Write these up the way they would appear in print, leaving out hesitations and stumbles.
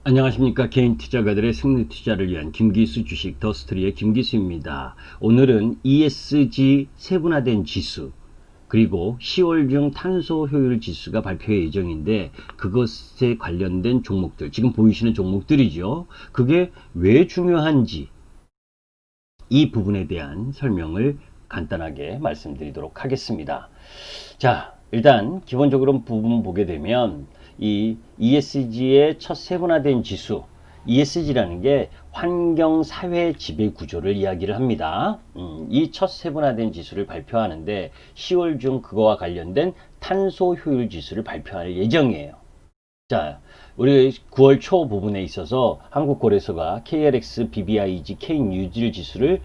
안녕하십니까. 개인 투자가들의 승리 투자를 위한 김기수 주식 더스토리의 김기수입니다. 오늘은 ESG 세분화된 지수 그리고 10월 중 탄소 효율 지수가 발표 예정인데 그것에 관련된 종목들, 지금 보이시는 종목들이죠. 그게 왜 중요한지 이 부분에 대한 설명을 간단하게 말씀드리도록 하겠습니다. 자, 일단 기본적으로 부분 보게 되면 이 ESG의 첫 세분화된 지수, ESG라는 게 환경 사회 지배 구조를 이야기를 합니다. 이 첫 세분화된 지수를 발표하는데 10월 중 그거와 관련된 탄소 효율 지수를 발표할 예정이에요. 자, 우리 9월 초 부분에 있어서 한국거래소가 KLX, BBIG, K뉴질 지수를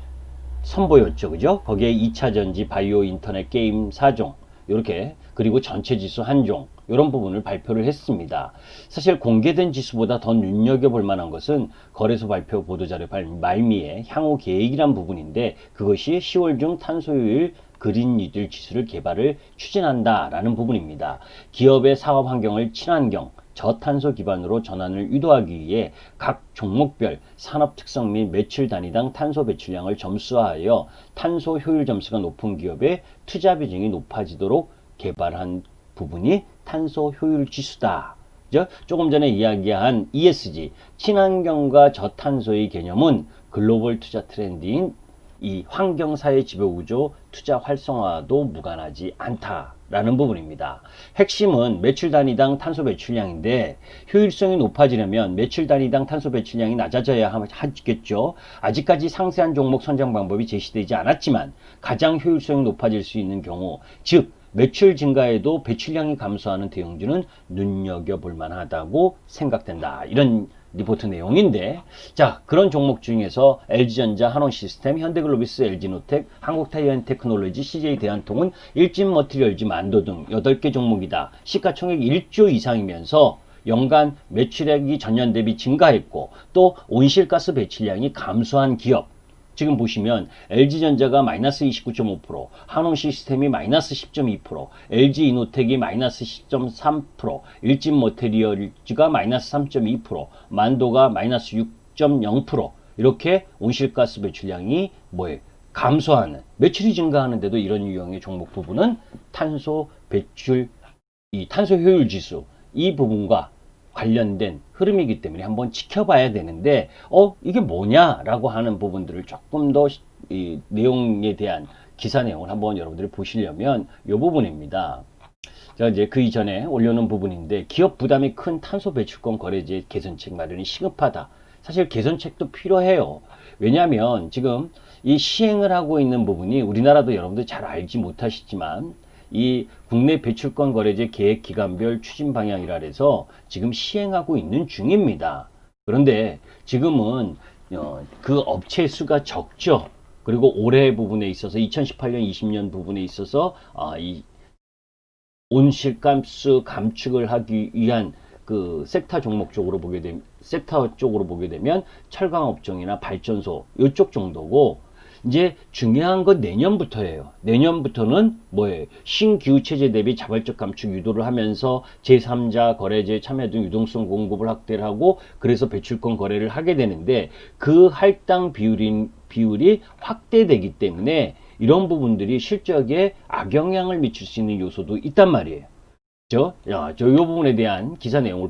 선보였죠. 그죠? 거기에 2차전지, 바이오, 인터넷, 게임 4종 이렇게, 그리고 전체 지수 한 종, 이런 부분을 발표를 했습니다. 사실 공개된 지수보다 더 눈여겨볼 만한 것은 거래소 발표 보도자료 말미에 향후 계획이란 부분인데, 그것이 10월 중 탄소효율 그린 뉴딜 지수를 개발을 추진한다라는 부분입니다. 기업의 사업 환경을 친환경, 저탄소 기반으로 전환을 유도하기 위해 각 종목별 산업 특성 및 매출 단위당 탄소 배출량을 점수화하여 탄소 효율 점수가 높은 기업의 투자 비중이 높아지도록 개발한 부분이 탄소 효율 지수다. 조금 전에 이야기한 ESG, 친환경과 저탄소의 개념은 글로벌 투자 트렌드인 이 환경사회 지배구조 투자 활성화도 무관하지 않다라는 부분입니다. 핵심은 매출 단위당 탄소 배출량인데, 효율성이 높아지려면 매출 단위당 탄소 배출량이 낮아져야 하겠죠. 아직까지 상세한 종목 선정 방법이 제시되지 않았지만 가장 효율성이 높아질 수 있는 경우, 즉 매출 증가에도 배출량이 감소하는 대형주는 눈여겨볼 만하다고 생각된다. 이런 리포트 내용인데, 자, 그런 종목 중에서 LG전자, 한원시스템, 현대글로비스, LG노텍, 한국타이어앤테크놀로지, CJ대한통운, 일진머티리얼즈, 만도 등 8개 종목이다. 시가총액 1조 이상이면서 연간 매출액이 전년 대비 증가했고 또 온실가스 배출량이 감소한 기업, 지금 보시면 LG전자가 마이너스 29.5%, 한홍시스템이 마이너스 10.2%, LG이노텍이 마이너스 10.3%, 일진머테리얼즈가 마이너스 3.2%, 만도가 마이너스 6.0%, 이렇게 온실가스 배출량이 감소하는, 매출이 증가하는데도 이런 유형의 종목 부분은 탄소 배출, 이 탄소 효율 지수, 이 부분과 관련된 흐름이기 때문에 한번 지켜봐야 되는데, 이게 뭐냐라고 하는 부분들을 조금 더 이 내용에 대한 기사 내용을 한번 여러분들이 보시려면 이 부분입니다. 제가 이제 그 이전에 올려놓은 부분인데, 기업 부담이 큰 탄소 배출권 거래제 개선책 마련이 시급하다. 사실 개선책도 필요해요. 왜냐하면 지금 이 시행을 하고 있는 부분이, 우리나라도 여러분들 잘 알지 못하시지만 이 국내 배출권 거래제 계획 기간별 추진 방향이라 해서 지금 시행하고 있는 중입니다. 그런데 지금은 그 업체 수가 적죠. 그리고 올해 부분에 있어서 2018년 20년 부분에 있어서 이 온실가스 감축을 하기 위한 그 섹터 종목 쪽으로 보게 되면, 섹터 쪽으로 보게 되면 철강 업종이나 발전소 이쪽 정도고, 이제 중요한 건 내년부터예요. 내년부터는 신기후 체제 대비 자발적 감축 유도를 하면서 제3자 거래제 참여 등 유동성 공급을 확대를 하고, 그래서 배출권 거래를 하게 되는데, 그 할당 비율이 확대되기 때문에 이런 부분들이 실적에 악영향을 미칠 수 있는 요소도 있단 말이에요. 저 이 부분에 대한 기사 내용을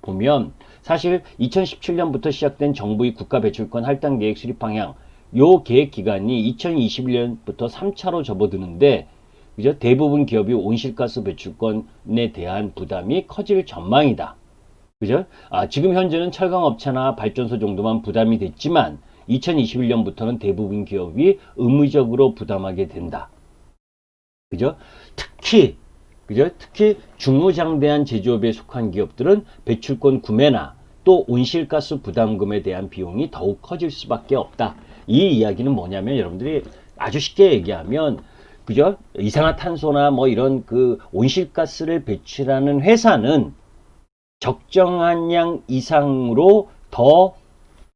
보면 사실 2017년부터 시작된 정부의 국가 배출권 할당 계획 수립 방향, 요 계획 기간이 2021년부터 3차로 접어드는데, 그죠? 대부분 기업이 온실가스 배출권에 대한 부담이 커질 전망이다. 그죠? 지금 현재는 철강업체나 발전소 정도만 부담이 됐지만 2021년부터는 대부분 기업이 의무적으로 부담하게 된다. 그죠? 특히 중무장대한 제조업에 속한 기업들은 배출권 구매나 또 온실가스 부담금에 대한 비용이 더욱 커질 수밖에 없다. 이 이야기는 뭐냐면, 여러분들이 아주 쉽게 얘기하면, 그죠? 이산화탄소나 이런 그 온실가스를 배출하는 회사는 적정한 양 이상으로 더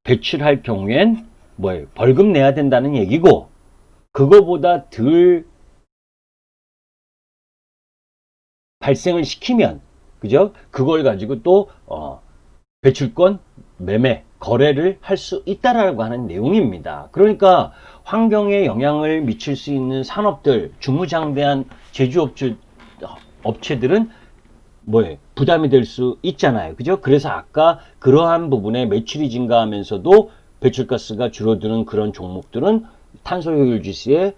배출할 경우엔 벌금 내야 된다는 얘기고, 그거보다 덜 발생을 시키면, 그죠? 그걸 가지고 또 배출권 매매 거래를 할 수 있다라고 하는 내용입니다. 그러니까 환경에 영향을 미칠 수 있는 산업들, 주무장대한 업체들은 부담이 될 수 있잖아요. 그죠? 그래서 아까 그러한 부분에 매출이 증가하면서도 배출가스가 줄어드는 그런 종목들은 탄소효율 지수에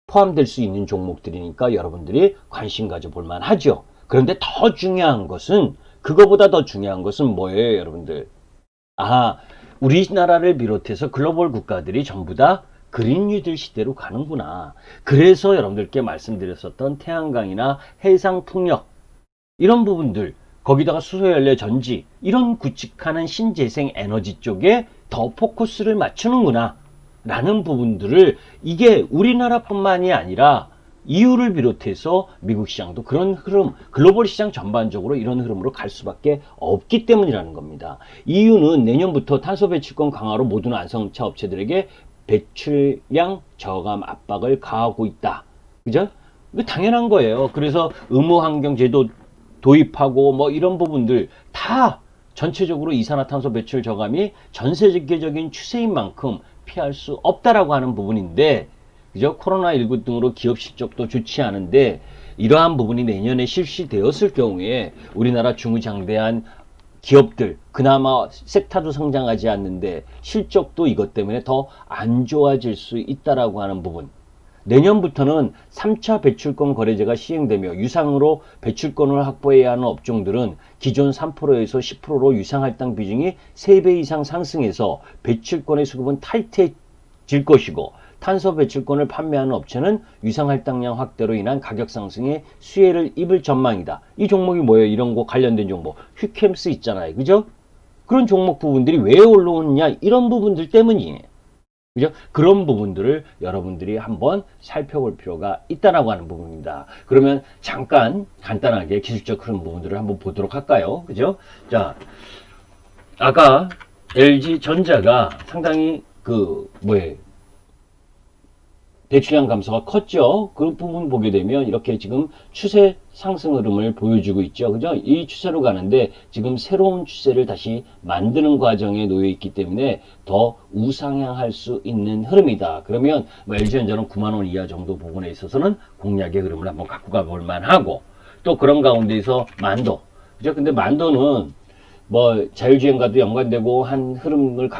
포함될 수 있는 종목들이니까 여러분들이 관심 가져볼 만하죠. 그런데 더 중요한 것은, 그거보다 더 중요한 것은 뭐예요, 여러분들? 우리나라를 비롯해서 글로벌 국가들이 전부 다 그린 뉴딜 시대로 가는구나. 그래서 여러분들께 말씀드렸었던 태양광이나 해상풍력 이런 부분들, 거기다가 수소연료 전지 이런 구축하는 신재생 에너지 쪽에 더 포커스를 맞추는구나 라는 부분들을, 이게 우리나라뿐만이 아니라 EU를 비롯해서 미국 시장도 그런 흐름, 글로벌 시장 전반적으로 이런 흐름으로 갈 수밖에 없기 때문이라는 겁니다. EU는 내년부터 탄소 배출권 강화로 모든 완성차 업체들에게 배출량 저감 압박을 가하고 있다. 그죠? 이거 당연한 거예요. 그래서 의무 환경 제도 도입하고 이런 부분들 다 전체적으로 이산화탄소 배출 저감이 전 세계적인 추세인 만큼 피할 수 없다라고 하는 부분인데, 그죠? 코로나19 등으로 기업 실적도 좋지 않은데 이러한 부분이 내년에 실시되었을 경우에 우리나라 중장대한 기업들, 그나마 섹터도 성장하지 않는데 실적도 이것 때문에 더 안 좋아질 수 있다라고 하는 부분. 내년부터는 3차 배출권 거래제가 시행되며 유상으로 배출권을 확보해야 하는 업종들은 기존 3%에서 10%로 유상할당 비중이 3배 이상 상승해서 배출권의 수급은 타이트해질 것이고, 탄소 배출권을 판매하는 업체는 유상할당량 확대로 인한 가격 상승에 수혜를 입을 전망이다. 이 종목이 뭐예요? 이런 거 관련된 종목. 휴캠스 있잖아요. 그죠? 그런 종목 부분들이 왜 올라오느냐? 이런 부분들 때문이에요. 그죠? 그런 부분들을 여러분들이 한번 살펴볼 필요가 있다라고 하는 부분입니다. 그러면 잠깐 간단하게 기술적 흐름 부분들을 한번 보도록 할까요? 그죠? 자, 아까 LG전자가 상당히 배출량 감소가 컸죠. 그 부분 보게 되면 이렇게 지금 추세 상승 흐름을 보여주고 있죠. 그죠? 이 추세로 가는데 지금 새로운 추세를 다시 만드는 과정에 놓여 있기 때문에 더 우상향할 수 있는 흐름이다. 그러면 LG전자는 9만원 이하 정도 부분에 있어서는 공략의 흐름을 한번 갖고 가볼 만하고, 또 그런 가운데에서 만도. 그죠? 근데 만도는 자율주행과도 연관되고 한 흐름을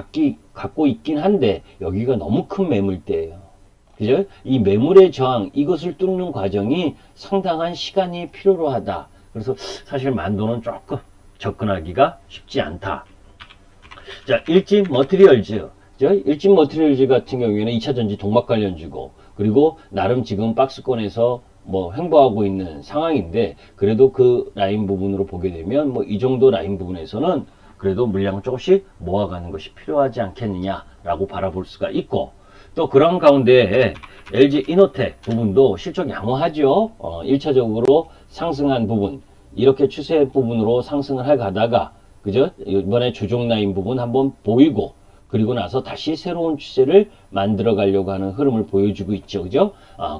갖고 있긴 한데 여기가 너무 큰 매물대예요. 그죠? 이 매물의 저항, 이것을 뚫는 과정이 상당한 시간이 필요로 하다. 그래서 사실 만도는 조금 접근하기가 쉽지 않다. 자, 일진 머티리얼즈. 일진 머티리얼즈 같은 경우에는 2차전지 동막 관련주고, 그리고 나름 지금 박스권에서 횡보하고 있는 상황인데, 그래도 그 라인 부분으로 보게 되면 이 정도 라인 부분에서는 그래도 물량을 조금씩 모아가는 것이 필요하지 않겠느냐라고 바라볼 수가 있고, 또 그런 가운데 LG 이노텍 부분도 실적 양호하죠. 1차적으로 상승한 부분, 이렇게 추세 부분으로 상승을 해 가다가, 그죠? 이번에 조정 라인 부분 한번 보이고, 그리고 나서 다시 새로운 추세를 만들어 가려고 하는 흐름을 보여주고 있죠. 그죠?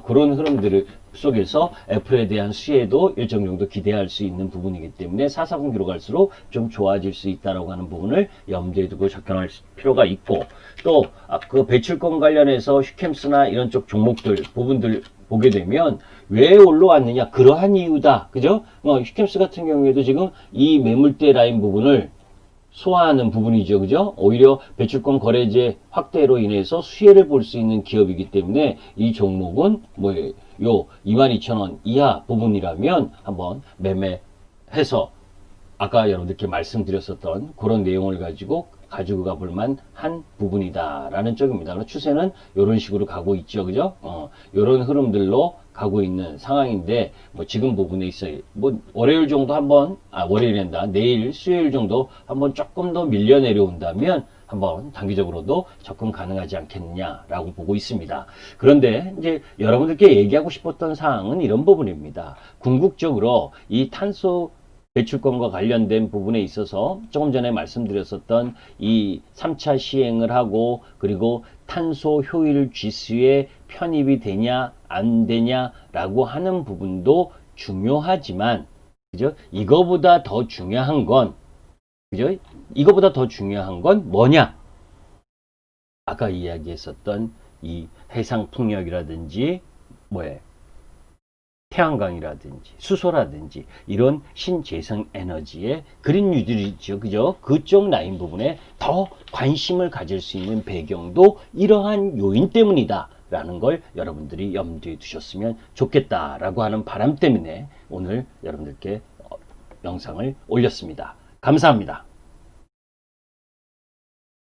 그런 흐름들 속에서 애플에 대한 수혜도 일정 정도 기대할 수 있는 부분이기 때문에 440기로 갈수록 좀 좋아질 수 있다라고 하는 부분을 염두에 두고 접근할 필요가 있고, 또 그 배출권 관련해서 휴캠스나 이런 쪽 종목들 부분들 보게 되면 왜 올라왔느냐, 그러한 이유다. 그죠? 휴캠스 같은 경우에도 지금 이 매물대 라인 부분을 소화하는 부분이죠. 그죠? 오히려 배출권 거래제 확대로 인해서 수혜를 볼 수 있는 기업이기 때문에 이 종목은 요 22,000원 이하 부분이라면 한번 매매해서 아까 여러분들께 말씀드렸었던 그런 내용을 가지고 가볼 만한 부분이다 라는 쪽입니다. 추세는 이런 식으로 가고 있죠. 그죠? 이런 흐름들로 가고 있는 상황인데, 지금 부분에 있어요. 월요일 정도 한번, 월요일인다. 내일 수요일 정도 한번 조금 더 밀려 내려온다면 한번 단기적으로도 접근 가능하지 않겠느냐라고 보고 있습니다. 그런데 이제 여러분들께 얘기하고 싶었던 사항은 이런 부분입니다. 궁극적으로 이 탄소 배출권과 관련된 부분에 있어서 조금 전에 말씀드렸었던 이 3차 시행을 하고, 그리고 탄소 효율 지수에 편입이 되냐 안 되냐라고 하는 부분도 중요하지만, 그죠? 이거보다 더 중요한 건 그죠? 이거보다 더 중요한 건 뭐냐? 아까 이야기했었던 이 해상 풍력이라든지 뭐에 태양광이라든지 수소라든지 이런 신재생 에너지의 그린 뉴딜이죠. 그죠? 그쪽 라인 부분에 더 관심을 가질 수 있는 배경도 이러한 요인 때문이다 라는 걸 여러분들이 염두에 두셨으면 좋겠다라고 하는 바람 때문에 오늘 여러분들께 영상을 올렸습니다. 감사합니다.